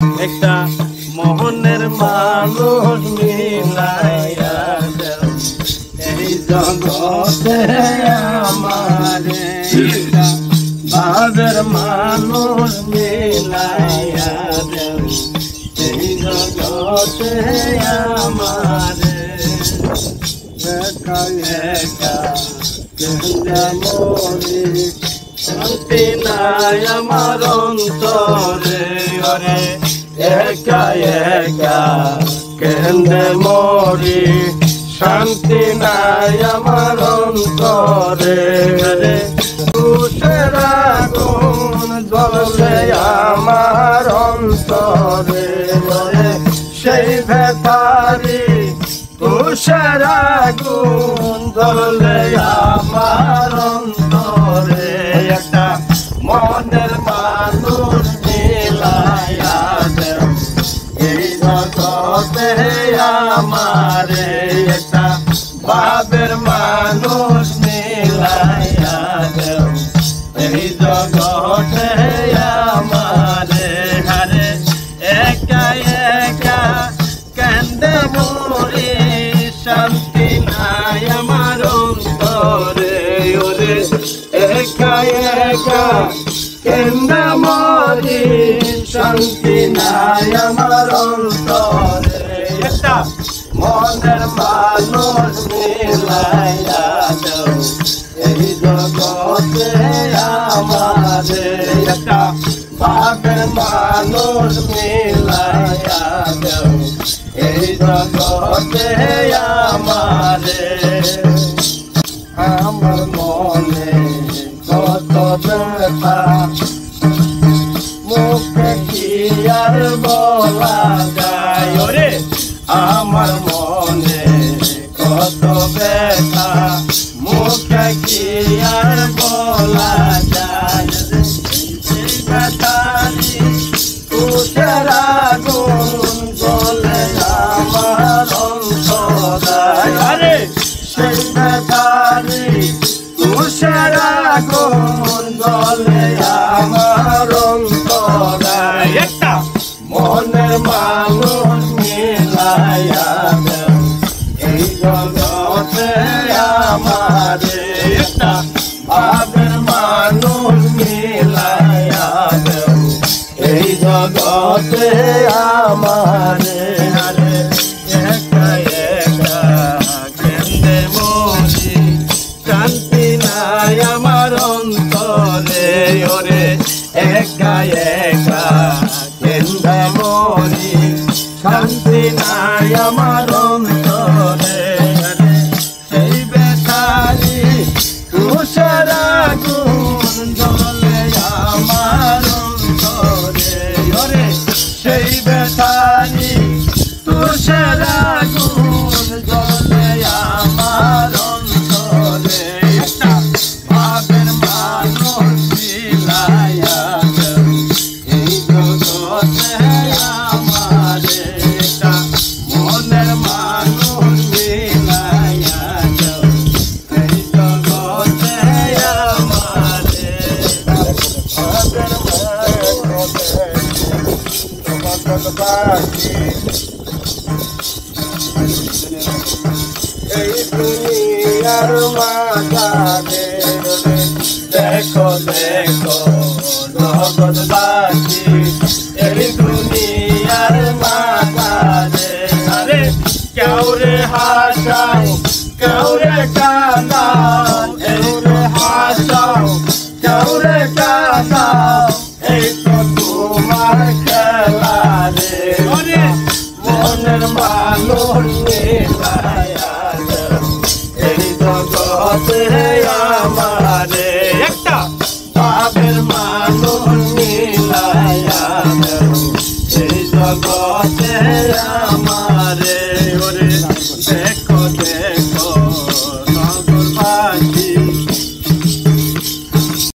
একটা মোহনের মানুষ মিলাইয়া দেও এই জগতে আমারে। একটা ভাবের মানুষ মিলাইয়া দেও এই জগতে আমারে। একা একা কেন্দে মরি শান্তি নাই আমার অন্তরে। ওরে একা একা কেন্দে মরি শান্তি নাই আমার অন্তরে। তুষের আগুন জ্বলে আমার অন্তরে। সেই ভেতারি তুষের আগুন জ্বলে আমার অন্তরে। একটা মনের মানুষ মিলাইয়া দেও এই জগতে আমারে। একটা ভাবের মানুষ মিলাইয়া দেও এই জগতে আমারে। হারে একা একা কান্দে মরি শান্তি নাই আমার অন্তরে। ওরে একা একা কেন্দে মরি শান্তি নাই আমার অন্তরে। একটা মনের মানুষ মিলাইয়া দেও এই জগতে আমারে। একটা ভাবের মানুষ মিলাইয়া দেও এই জগতে আমারে। আমার মনে কত ব্যথা মুখে কি আর বলা যায়। ওরে আমার মনে কত ব্যথা মুখে কি আর বলা যায়। সেই ব্যথারি তুষের আগুন জ্বলে আমার অন্তরায়। আরে সেই ব্যথারি তুষের আগুন জ্বলে আমার অন্তরায়। একটা মনের মানুষ মিলাইয়া দেও এই জগতে আমারে। একটা ভাবের মানুষ মিলাইয়া দেও এই জগতে আমারে। আরে একা একা কেন্দে মরি শান্তি নাই আমার অন্তরে। ওরে একা একা কেন্দে মরি শান্তি নাই আমার অন্তরে। সেই বেতারি তুষের আগুন জ্বলে আমার অন্তরে। ওরে সেই বেতারি তুষের আগুন জ্বলে আমার অন্তরে। একটা ভাবের মানুষ মিলাইয়া দেও এই জগতে আমারে। একটা মনের মানুষ মিলাইয়া দেও এই জগতে আমারে। ভাবের মানুষ এই দুনিয়ার মাঝারে। দেখো দেখো জগৎবাসী এই দুনিয়ার মাঝারে। আরে কাউরে হাসাও কাউরে কাঁদাও কাউরে হাসাও কাউরে কাঁদাও এই তো তোমার খেলা রে। মনের মানুষ মিলাইয়া দেও এই জগতে আমারে। একটা ভাবের মানুষ মিলাইয়া দেও এই জগতে